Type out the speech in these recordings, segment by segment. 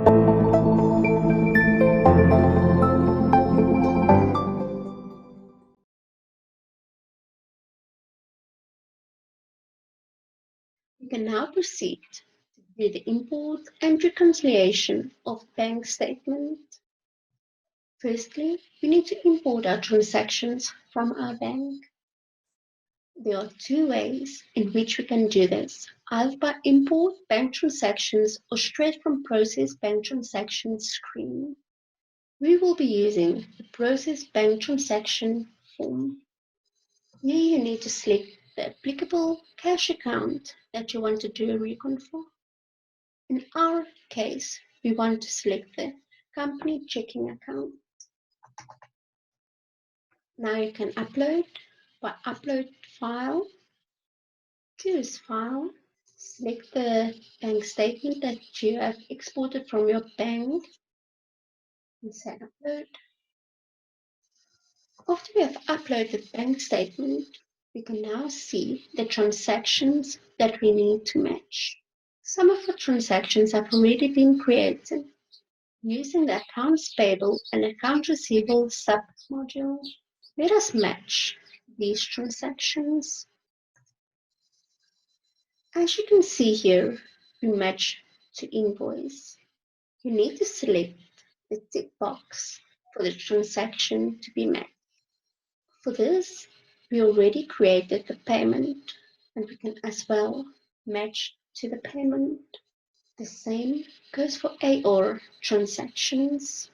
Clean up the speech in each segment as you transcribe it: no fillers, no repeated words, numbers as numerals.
We can now proceed to do the import and reconciliation of bank statement. Firstly, we need to import our transactions from our bank. There are two ways in which we can do this, either by import bank transactions or straight from process bank transactions screen. We will be using the process bank transaction form. Here you need to select the applicable cash account that you want to do a recon for. In our case, we want to select the company checking account. Now you can upload by upload file. Choose file. Select the bank statement that you have exported from your bank and say upload. After we have uploaded the bank statement, we can now see the transactions that we need to match. Some of the transactions have already been created. Using the accounts payable and accounts receivable sub-module, let us match these transactions. As you can see here, we match to invoice. You need to select the tick box for the transaction to be matched. For this, we already created the payment and we can as well match to the payment. The same goes for AR transactions.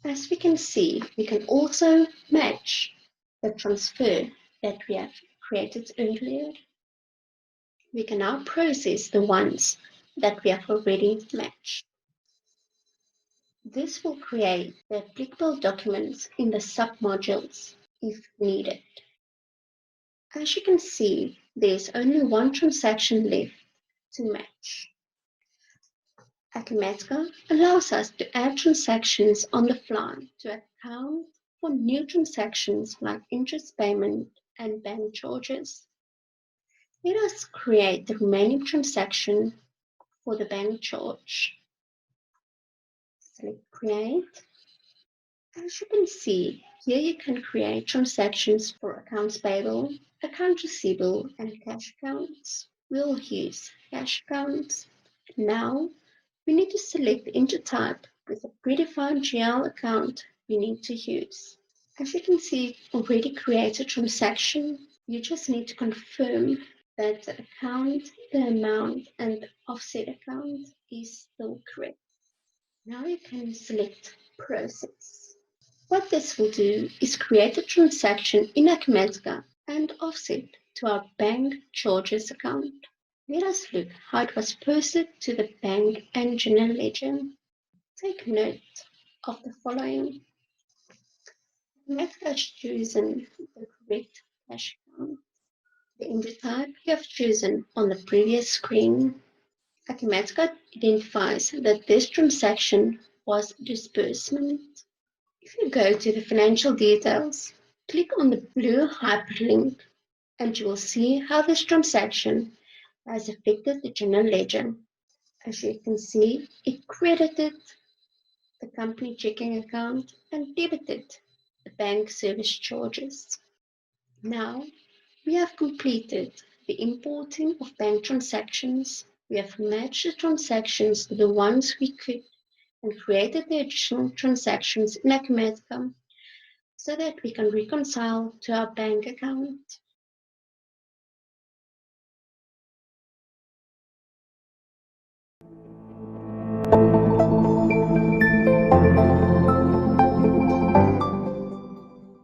As we can see, we can also match the transfer that we have created earlier. We can now process the ones that we have already matched. This will create the applicable documents in the sub-modules if needed. As you can see, there's only one transaction left to match. Acumatica allows us to add transactions on the fly to account for new transactions like interest payment and bank charges. Let us create the remaining transaction for the bank charge. Select Create. As you can see, here you can create transactions for accounts payable, accounts receivable, and cash accounts. We'll use cash accounts. Now, we need to select the intertype with the predefined GL account we need to use. As you can see, already created transaction. You just need to confirm that the account, the amount, and the offset account is still correct. Now you can select Process. What this will do is create a transaction in Acumatica and offset to our bank charges account. Let us look how it was posted to the bank and general ledger. Take note of the following. Acumatica has chosen the correct cash account. The intertype you have chosen on the previous screen. Acumatica identifies that this transaction was disbursement. If you go to the financial details, click on the blue hyperlink and you will see how this transaction has affected the general ledger. As you can see, it credited the company checking account and debited the bank service charges. Now, we have completed the importing of bank transactions. We have matched the transactions to the ones we could and created the additional transactions in Acumatica so that we can reconcile to our bank account.